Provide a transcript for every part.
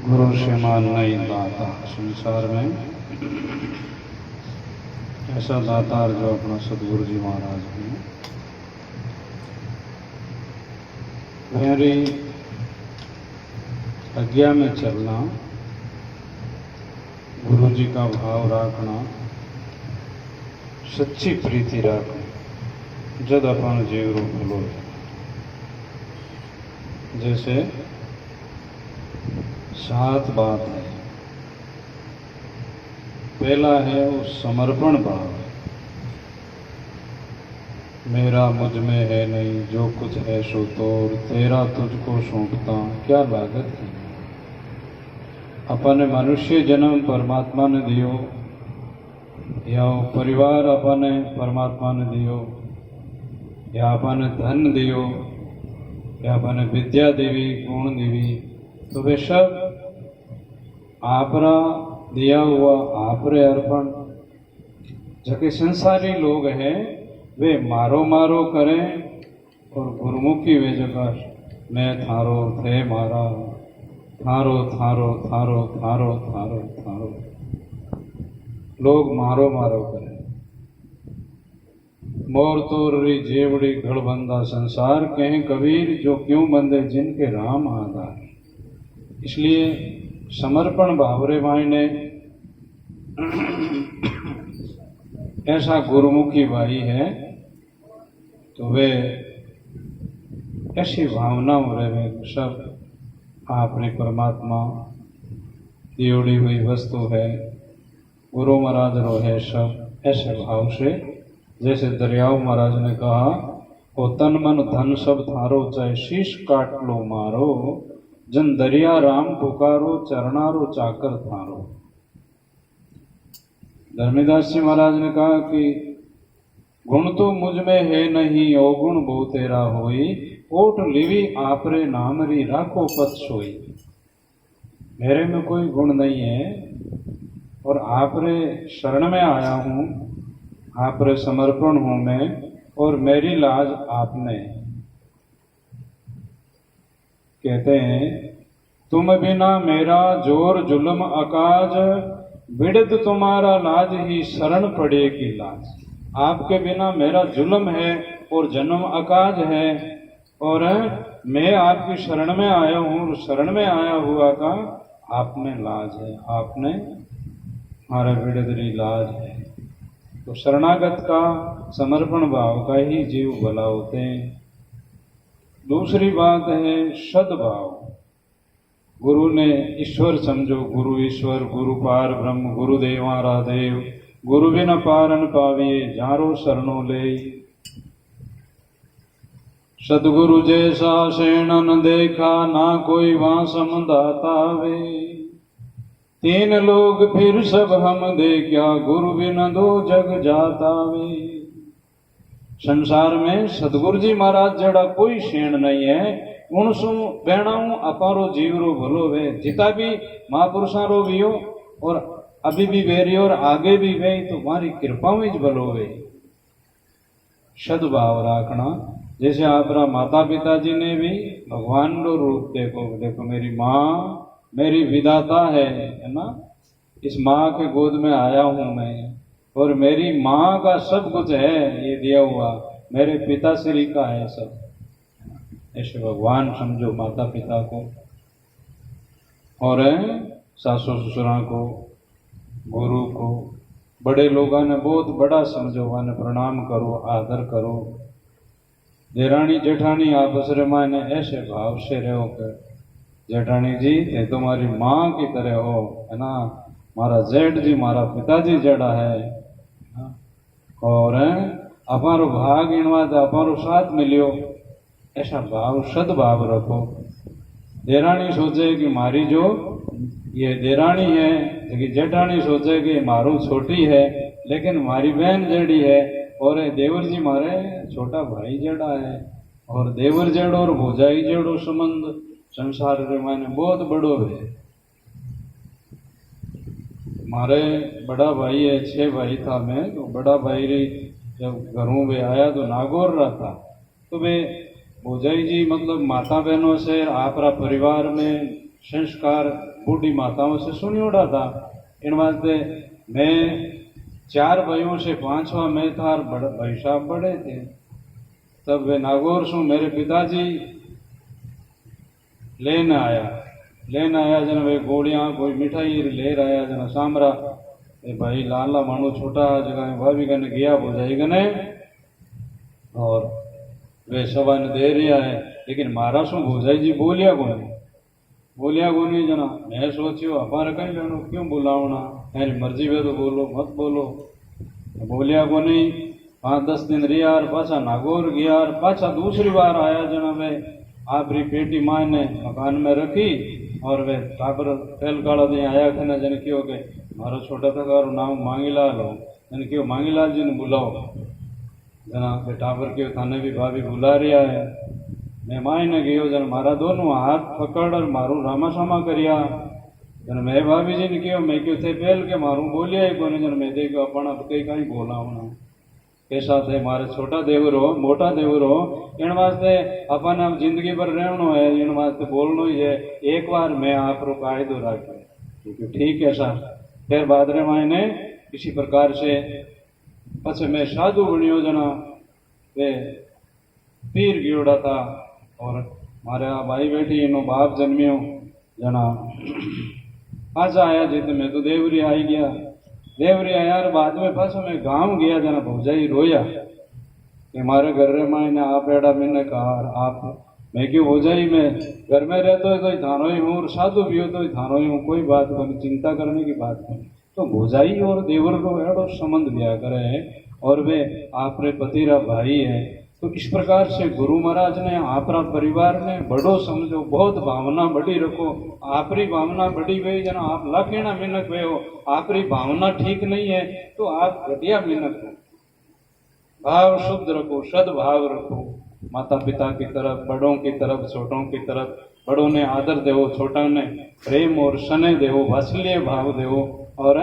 गुरु से मान नहीं दाता। संसार में ऐसा दातार जो अपना सतगुरु जी महाराज हैं। मेरी आज्ञा में चलना, गुरु जी का भाव रखना, सच्ची प्रीति रखना, जद अपन जीव रूप भलो। जैसे 7 बात है। पहला है वो समर्पण भाव। मेरा मुझ में है नहीं, जो कुछ है सो तोर, तेरा तुझको सौंपता क्या लागत है। अपने मनुष्य जन्म परमात्मा ने दियो, या परिवार अपने परमात्मा ने दियो, या अपने धन दियो, या अपने विद्या देवी, गुण देवी, तो वे सब आपरा दिया हुआ आपरे अर्पण। जबकि संसारी लोग हैं वे मारो मारो करें, और गुरुमुखी वे जगह मैं थारो थे मारा, थारो थारो थारो थारो थारो थारो। लोग मारो मारो करें। मोर तोरी जेवड़ी घड़बंदा संसार, कहें कबीर जो क्यों बंदे जिनके राम आधार। इसलिए समर्पण भावरे मायने ऐसा गुरुमुखी भाई है तो वे ऐसी भावनाओं रहे। सब आपने परमात्मा दियोड़ी हुई वस्तु है, गुरु महाराज रो है, सब ऐसे भाव से। जैसे दरियाओ महाराज ने कहा, ओ तन मन धन सब थारो, चाहे शीश काट लो मारो, जन दरिया राम पुकारो, चरणारो चाकर थारो। धर्मीदास जी महाराज ने कहा कि गुण तो मुझ में है नहीं, अवगुण बहु तेरा होई, ओट लिवी आपरे नामरी राखो पत सोई। मेरे में कोई गुण नहीं है और आपरे शरण में आया हूँ, आपरे समर्पण हूँ मैं, और मेरी लाज आपने। कहते हैं तुम बिना मेरा जोर जुल्म अकाज, बिड़द तुम्हारा लाज ही शरण पड़ेगी लाज। आपके बिना मेरा जुल्म है और जन्म अकाज है, और मैं आपकी शरण में आया हूँ, शरण में आया हुआ का आप में लाज है, आपने हमारा बिड़दरी लाज है। तो शरणागत का समर्पण भाव का ही जीव भला होते हैं। दूसरी बात है सद्भाव। गुरु ने ईश्वर समझो, गुरु ईश्वर, गुरु पार ब्रह्म, गुरु देवारा देव, गुरु बिन पारन पाविए, जारो शरणो ले। सदगुरु जैसा सेणन देखा, ना कोई वासम दाता वे। 3 लोग फिर सब हम देखा, गुरु बिन दो जग जाता वे। संसार में सदगुरु जी महाराज जड़ा कोई शेण नहीं है। उनसु बेणाऊ अपारो जीवरो भलो वे। जिता भी महापुरुषा रो भी हो और अभी भी वेरी और आगे भी वे, तो हमारी कृपा में भलो वे। सद्भाव रखना। जैसे आपरा माता पिता जी ने भी भगवान रो रूप देखो, देखो मेरी माँ मेरी विधाता है ना। इस माँ के गोद में आया हूं मैं, और मेरी माँ का सब कुछ है ये दिया हुआ, मेरे पिताश्री का है सब। ऐसे भगवान समझो माता पिता को, और सासू ससुरा को, गुरु को, बड़े लोगों ने बहुत बड़ा समझो, ने प्रणाम करो, आदर करो। देरानी जेठानी आपस रे माने ऐसे भाव से रहो कर, जेठानी जी ये तुम्हारी माँ की तरह हो, है ना। मारा जेठ जी मारा पिताजी जड़ा है, और अपारो भाग इनवा अपारो साथ मिलियो, ऐसा भाव सद्भाव रखो। देरानी सोचे कि मारी जो ये देरानी है, लेकिन जेठानी सोचे कि मारू छोटी है, लेकिन मारी बहन जड़ी है, और देवर जी मारे छोटा भाई जड़ा है। और देवर जड़ो और भोजाई जड़ो संबंध संसार रे माने बहुत बड़ो है। मारे बड़ा भाई है, 6 भाई था मैं, तो बड़ा भाई रे जब घरों में आया तो नागौर रहा था, तो वे भोजाई जी मतलब माता बहनों से आपरा परिवार में संस्कार बूढ़ी माताओं से सुनियोड़ा था। इन वास्ते मैं 4 भाइयों से 5वां मैं था और भाई साहब बड़े थे। तब वे नागौर से मेरे पिताजी लेने आया जन वे गोलियां कोई मिठाई ले आया जन सामरा ए भाई लाला मानो छोटा जगह भाभी कने गया हो जाएगा ने और वे सवा ने दे रहा है। लेकिन मारा शू भोजाई जी बोलिया कोनी जना। मैं सोचियो हमारे कहीं लेनो क्यों बुलावना, मेरी मर्जी वे तो बोलो मत बोलो। बोलिया कोनी। 5-10 दिन रिया और पाछा नागौर गया और पाछा दूसरी बार आया जना। वे आपरी पेटी माँ ने मकान में रखी और वे टाबर तेल काला दे आया थे जन क्यों के मारो छोटा था नाम मांगीलाल हो, जन क्यों मांगीलाल जी ने बुलाओ जना के टाबर क्यों थाने भी भाभी बुला रिया है। मैं माई ने गयो जन मारा दोनों हाथ पकड़ और मारू रामा सामा करिया जन मैं भाभी जी ने क्यों मैं क्यों थे पहल के मारू बोलिया ही कोने जन मैं देखो अपना कई कहीं बोला होना कैसा थे मारे छोटा देवर हो मोटा देवर हो। इन वास्ते अपन अब जिंदगी भर रहनो है, इन वास्ते बोलनो ही है। एक बार मैं आप रो कायदो राख्यो ठीक है सर। फिर बादरे मायने किसी प्रकार से पछे मैं साधु बनियो जना। वे पीर गियोड़ा था और मारे भाई बेटी इनो बाप जन्मियो जना। आज आया जित मैं तो देवरी आई गया। देवरी आया और बाद में पाछो मैं गांव गया जना। भौजाई रोया कि मारे घर रे मायने आप एड़ा मैंने कहा आप मैं क्यों भौजाई में घर में रहते हो तो थानो ही हूँ और साधु भी हो तो थानो ही हूँ, कोई बात नहीं, चिंता करने की बात नहीं। तो भौजाई और देवर को एड़ो संबंध ब्याह करे है और वे आपरे पतिरा भाई है। तो इस प्रकार से गुरु महाराज ने आपरा परिवार ने बड़ो समझो, बहुत भावना बड़ी रखो। आपरी भावना बड़ी गई जना आप लाखेना मिनक वे हो, आपरी भावना ठीक नहीं है तो आप घटिया मिनक हो। भाव शुद्ध रखो, सद्भाव रखो, माता पिता की तरफ, बड़ों की तरफ, छोटों की तरफ। बड़ों ने आदर देवो, छोटा ने प्रेम और स्नेह देवो, वात्सल्य भाव देवो और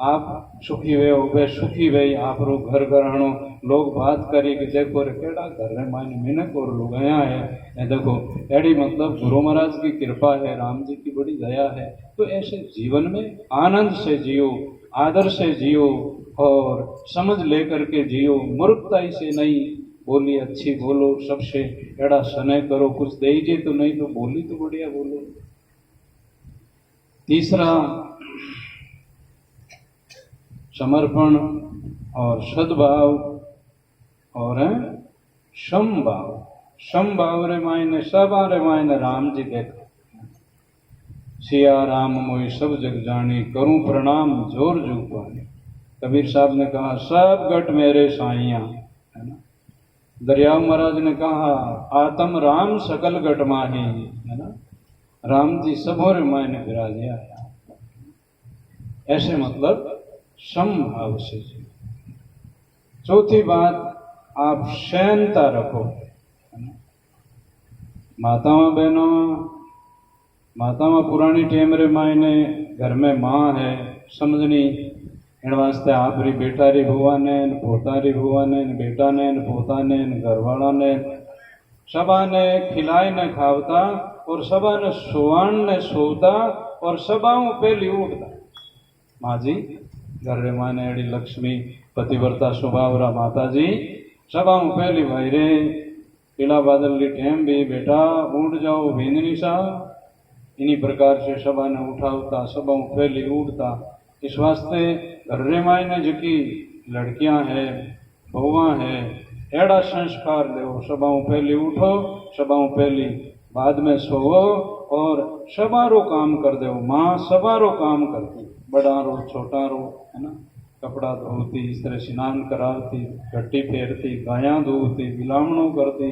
आप सुखी वे हो वे सुखी वे। आप रो घर घराणो लोग बात करी कि देखो रे केड़ा घर रे मायने मिनक और लोग आया है। ये देखो एड़ी मतलब गुरु महाराज की कृपा है, राम जी की बड़ी दया है। तो ऐसे जीवन में आनंद से जियो, आदर से जियो और समझ लेकर के जियो, मूर्खताई से नहीं। बोली अच्छी बोलो, सबसे एड़ा स्नेह करो, कुछ दीजिए तो नहीं तो बोली तो बढ़िया बोलो। तीसरा समर्पण और सद्भाव और समभाव। समभाव रे मायने सबा रे मायने राम जी देखो। सिया राम मोई सब जग जानी, करूं प्रणाम जोर जू पानी। कबीर साहब ने कहा सब गट मेरे साइया, है ना। दरियाव महाराज ने कहा आत्म राम सकल गट माही, है ना। राम जी सबोरे मायने विराजिया। ऐसे मतलब समभाव से। चौथी बात आप सहनता रखो। माताओं बहनों, माताओं पुरानी टेम रे मायने घर में माँ है समझनी। इन वास्ते आप री बेटा री बुआ ने, पोता री बुआ ने, बेटा ने, पोता ने, घरवाला ने, सबा ने खिलाए ने खावता और सबा ने सोवान ने सोता और सबाओं पहली उठता। माँ जी घर रे माने एड़ी लक्ष्मी पतिव्रता स्वभावरा माता जी सबाओं पहली भाई रे पीला बादल की टेम भी बेटा उठ जाओ भिंदनी सा। इन्हीं प्रकार से सभा ने उठावता, सबाओं पहली उठता। इस वास्ते घर रे मायने जकी लड़कियां है बहुआ है एड़ा संस्कार दो। सबाओं पहली उठो, सबाओं पहली बाद में सोवो और सबारो काम कर दो। माँ सबारो काम करती, बड़ा रो छोटा रो, है ना। कपड़ा धोती, इस तरह स्नान कराती, घट्टी फेरती, गायां धोती, बिलावणों करती।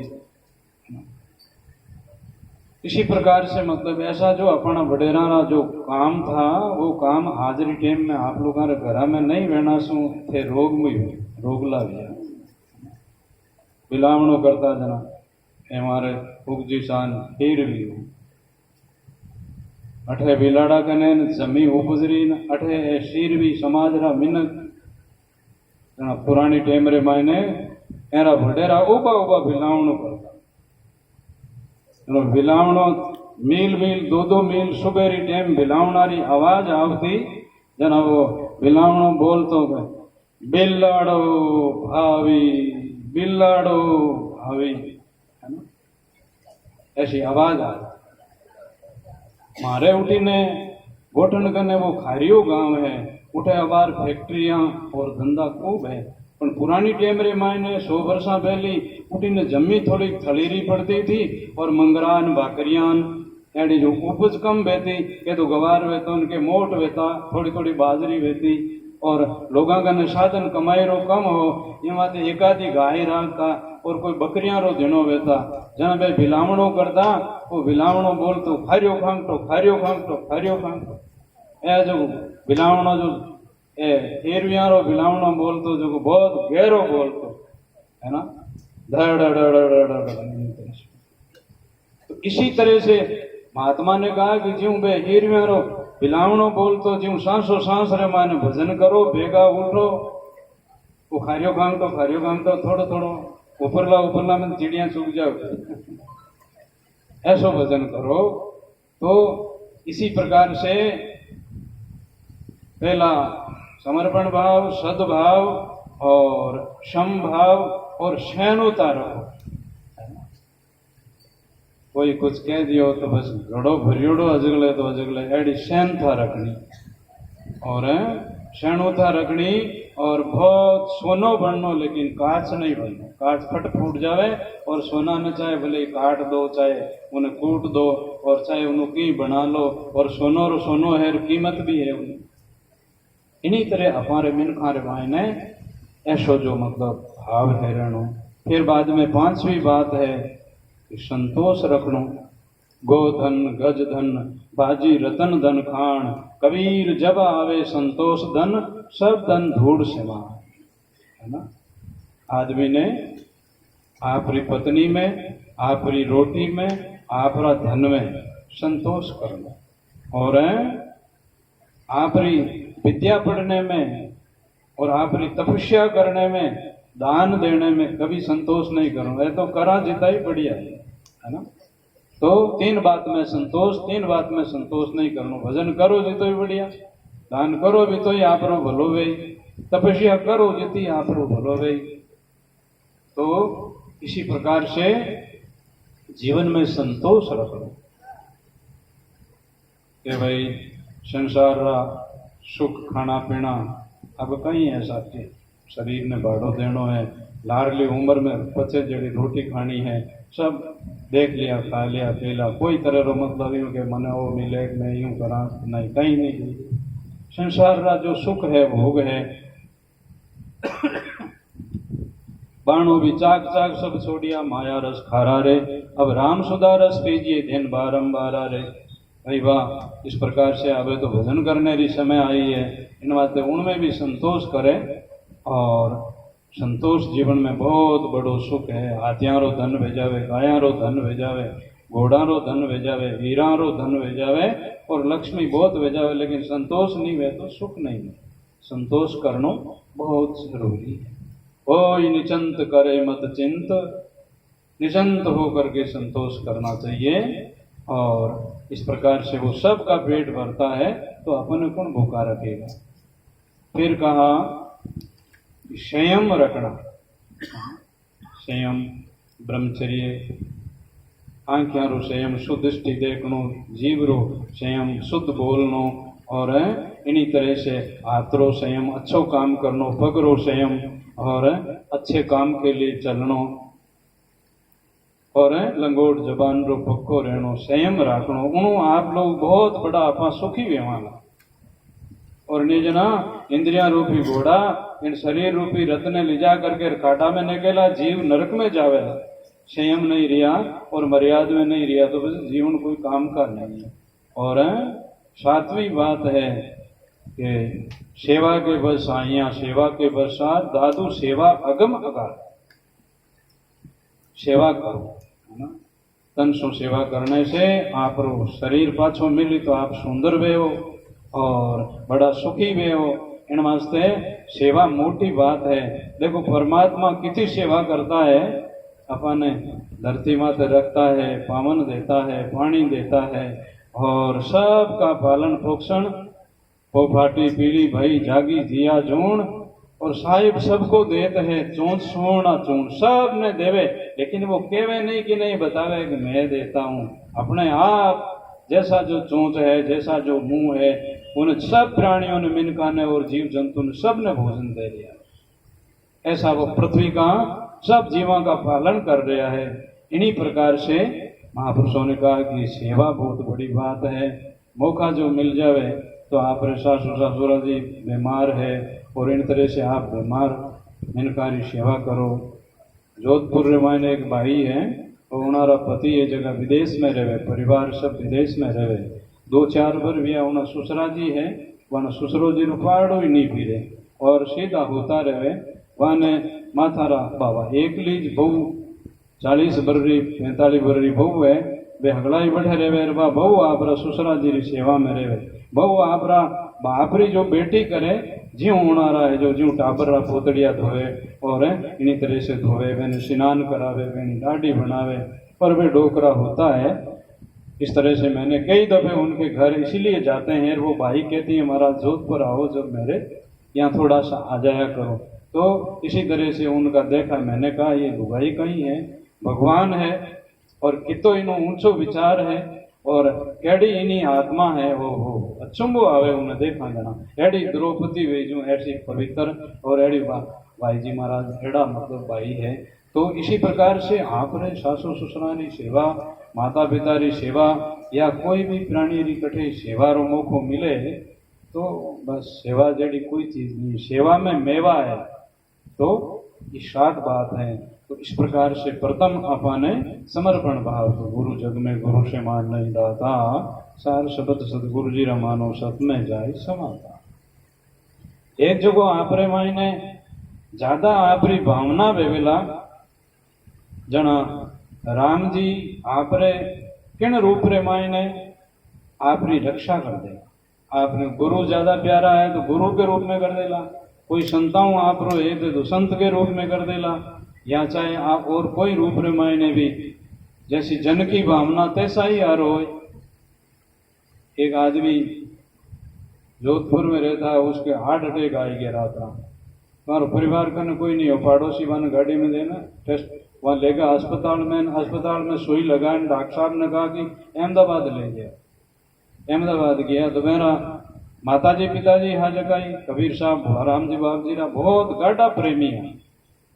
इसी प्रकार से मतलब ऐसा जो अपना वडेरा जो काम था वो काम हाजरी टाइम में आप लोगों के घर में नहीं रहना सु थे रोग में रोग ला गया। बिलावणों करता जना हमारे उगजी शान फिर भी अठे बिलाड़ा कने जमी उपजरी अठे शीर भी समाज रा मिनक जना पुरानी टेम रे मायने एरा वडेरा उबा उबा बिलावणों करता। बिलावणो मील मील 2-2 मील सुबेरी टेम बिलावणारी आवाज आवती जना वो बिलावणो बोलतो गए बिल्लाड़ो भावी बिल्लाड़ो भावी, है ना, ऐसी आवाज आ। मारे उठी ने गोठन कने वो खारियो गांव है, उठे अबार फैक्ट्रियां और धंधा खूब है, पण पुरानी टेमरे मायने 100 वर्षा पहली उठीने जमी थोड़ी थलीरी पड़ती थी और मंगरान भाकरियान एडी जो उपज कम वेती के तो गवार वेतो उनके मोट वेता थोड़ी थोड़ी बाजरी वेती और लोगों का ने साधन कमाई रो कम हो एमांथी एकादी गाय राखता और कोई बकरियां रो धीनो वेता जना भाई भिलावणो करता वो भिलावणो बोलतो खारियो खांगटो खारियो खांगटो खारियो खांगटो ए जो भिलावणो जो ए हेरविया रो भिलावणो बोलतो जो बहुत गहरो बोलतो, है ना, धड़ धड़ धड़ धड़। तो इसी तरह से महात्मा ने कहा कि ज्यों बे हेरविया रो भिलावणो बोलतो ज्यों सांसो सांस रे माने भजन करो भेगा उठो वो खारियो खांगटो थोड़ो थोड़ो उपरला में चिड़िया चुग जाओ ऐसो भजन करो। तो इसी प्रकार से पहला समर्पण भाव, सद्भाव और क्षम भाव और सहनता रहो। कोई कुछ कह दियो तो बस घड़ो भरियोड़ो अजगले तो अजगले एडी सहनता रखनी और सहनता रखनी और बहुत सोनो बननो लेकिन कांच नहीं बननो। कांच फट फूट जावे और सोना ने चाहे भले काट दो चाहे उन्हें कूट दो और चाहे उन्हें की बना लो और सोनो रो सोनो है कीमत भी है उन्हें। इन्हीं तरह हमारे मिनखारे मायने ऐसो जो मतलब भाव है रहनो। फिर बाद में 5वीं बात है कि संतोष रखनो। गोधन गज धन बाजी रतन धन खान कबीर जब आवे संतोष धन सब धन धूड़ सेवा, है ना। आदमी ने आपरी पत्नी में, आपरी रोटी में, आपरा धन में संतोष करना और आपरी विद्या पढ़ने में और आपरी तपस्या करने में, दान देने में कभी संतोष नहीं करो। ये तो करा जितना ही बढ़िया है ना। तो 3 बात में संतोष, 3 बात में संतोष नहीं करनो। भजन करो जितो ही बढ़िया, दान करो भी तो ही आप रो भलो भई, तपस्या करो जितनी आप रो भलो भई। तो इसी प्रकार से जीवन में संतोष रखो कि भाई संसार रा सुख खाना पीना अब कहीं ऐसा कि शरीर ने भाड़ो देनो है, लाडली उम्र में पचे जड़ी रोटी खानी है, सब देख लिया खा लिया पीला, कोई तरह रो मतलब यूं के मने वो मिले मैं यूं करा नहीं, कहीं नहीं। संसार का जो सुख है भोग है बाणो भी चाक चाक सब छोड़िया, माया रस खारा रे अब राम सुधा रस पीजिए दिन बारंबार रे। भाई वाह, इस प्रकार से अब तो भजन करने की समय आई है, इन बातें उनमें भी संतोष करे और संतोष जीवन में बहुत बड़ो सुख है। हाथियां रो धन भेजावे, गायां रो धन भेजावे, घोड़ा रो धन भेजावे, हीरा रो धन भेजावे और लक्ष्मी बहुत भेजावे, लेकिन संतोष नहीं वे तो सुख नहीं है। संतोष करनो बहुत जरूरी है। कोई निचंत करे मत चिंत, निचंत होकर के संतोष करना चाहिए और इस प्रकार से वो सब का पेट भरता है तो अपन कौन भूखा रखेगा। फिर कहा संयम रखना, संयम ब्रह्मचर्य, आंखियां रो संयम, शुद्ध दृष्टि देखनो, जीव रो संयम, शुद्ध बोलनो और इन्हीं तरह से हाथ रो संयम, अच्छो काम करनो, पग रो संयम और अच्छे काम के लिए चलनो और लंगोट जबान रो पक्को रहनो, संयम राखनो। उनो आप लोग बहुत बड़ा आपा सुखी व्यवहार और निजना इंद्रिया रूपी घोड़ा इन शरीर रूपी रथ ने लिजा करके काटा में निकला, जीव नरक में जावेला। संयम नहीं रिया और मर्यादा में नहीं रिया तो बस जीवन कोई काम का नहीं है। और 7वीं बात है कि सेवा के बस आइया, सेवा के बरसात दादू, सेवा अगम अगार, सेवा करो, है ना। तन सो सेवा करने से आप रो शरीर पाछो मिली तो आप सुंदर वे हो और बड़ा सुखी वे हो। इन वास्ते सेवा मोटी बात है। देखो परमात्मा कितनी सेवा करता है अपने धरती माते रखता है, पावन देता है, पानी देता है और सबका पालन पोषण पोफाटी पीली भई जागी जिया जूण और साहिब सबको देते हैं चूंच सोना चूण सब ने देवे, लेकिन वो केवे नहीं कि नहीं बतावे कि मैं देता हूँ। अपने आप जैसा जो चोंच है, जैसा जो मुंह है, उन सब प्राणियों ने, मिनका ने और जीव जंतु ने सब ने भोजन दे दिया। ऐसा वो पृथ्वी का सब जीवों का पालन कर रहा है। इन्हीं प्रकार से महापुरुषों ने कहा कि सेवा बहुत बड़ी बात है। मौका जो मिल जावे तो आप सासू ससुरा जी बीमार है और इन तरह से आप बीमार इनकारी सेवा करो। जोधपुर रे मायने एक भाई है, तो उनारा पति ये जगह विदेश में रहे, परिवार सब विदेश में रहे। 2-4 बार भी उना ससुरा जी है, वह ससुरो जी रुपाड़ो ही नहीं पीरे और सीधा होता रहे। वह माथारा बाबा एक लीज बहु 40 बर्री 45 बर्री बहु है, वे हगड़ाई बैठे रहे। बहु आपरा ससुरा जी री सेवा में रहे। बहु आपरा बापरी जो बेटी करे ज्यों उणारा है, जो ज्यों टाबरा पोतड़िया धोए और इन्हीं तरह से धोए, वे स्नान करावे, वे दाढ़ी बनावे और वे डोकरा होता है। इस तरह से मैंने कई दफे उनके घर इसलिए जाते हैं। वो भाई कहती है महाराज जोधपुर आओ, जब मेरे यहाँ थोड़ा सा आ जाया करो। तो इसी तरह से उनका देखा। मैंने कहा ये लुगाई कहीं है, भगवान है और कितो इनो ऊंचो विचार है और केड़ी इनी आत्मा है। वो अचंबो आवे उन्हें देखा जना। एड़ी द्रौपदी वेजू ऐसी पवित्र और एड़ी भाई जी महाराज एड़ा मतलब भाई है। तो इसी प्रकार से आपने सासू ससुरा री सेवा, माता पिता री सेवा या कोई भी प्राणी री कठे सेवा रो मौको मिले तो बस सेवा जड़ी कोई चीज नहीं, सेवा में मेवा है तो ये शाद बात है। तो इस प्रकार से प्रथम अपने समर्पण भाव, तो गुरु जग में गुरु से मान नहीं दाता, सार शब्द सदगुरु जी रा मानो सत में जाए समाता। एक जगह आपरे मायने ज्यादा आपरी भावना वेवेला जना राम जी आपरे किन रूप रे मायने आपरी रक्षा कर दे। आपने गुरु ज्यादा प्यारा है तो गुरु के रूप में कर देला, कोई संताओं आप रो है तो संत के रूप में कर देला, या चाहे आप और कोई रूप रे मायने भी जैसी जन की भावना तैसा ही आ रो। एक आदमी जोधपुर में रहता है, उसके हार्ट अटैक आ गया रात रात। तुम्हारा परिवार का न कोई नहीं हो, पड़ोसी वन गाड़ी में देना टेस्ट वहाँ लेगा अस्पताल में सुई लगाए। डॉक्टर साहब ने कहा कि अहमदाबाद ले गया। अहमदाबाद गया तो मेरा माताजी पिताजी हाँ जगह कबीर साहब राम जी बाप जी बहुत गाढ़ा प्रेमी है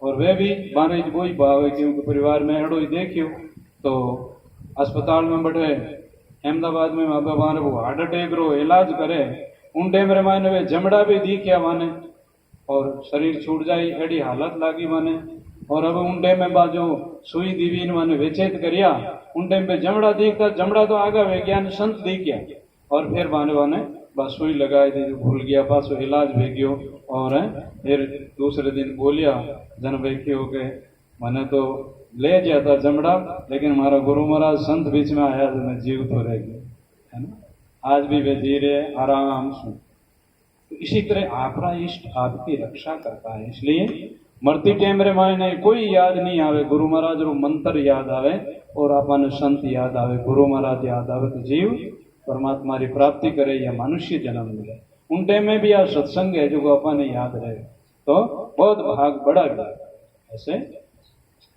और वे भी बारे वही भाव है क्योंकि परिवार में एड़ो ही देखियो। तो अस्पताल में बैठे अहमदाबाद में माने वो हार्ट अटैक रो इलाज करे। उन टाइम रे माने वे जमड़ा भी दिखिया माने और शरीर छूट जाई एडी हालत लागी माने। और अब उन टाइम में बाजो सुई दीवी माने विचेत करिया। उन टाइम पे जमड़ा दिखता, जमड़ा तो आगा विज्ञान संत दिखिया और फिर बाने बस सुई लगाई दी, भूल गया, पासो इलाज भेगियो और फिर दूसरे दिन बोलिया जन वेख्यो के मैंने तो ले गया था जमड़ा, लेकिन हमारा गुरु महाराज संत बीच में आया तो मैं जीव तो रह गया, है ना। आज भी वे जी रहे आराम से। तो इसी तरह आपका इष्ट आपकी रक्षा करता है। इसलिए मरती टाइम रे मायने कोई याद नहीं आवे, गुरु महाराज रो मंत्र याद आवे और अपन संत याद आवे, गुरु महाराज याद आवे तो जीव परमात्मा की प्राप्ति करे या मनुष्य जन्म मिले। उन टाइम में भी यार सत्संग है जो अपन याद रहे तो बहुत भाग बड़ा गया। ऐसे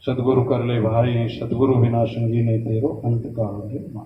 सदगुरु कर ले भाई, सदगुरु बिना संगी नहीं तेरो अंत काल मान।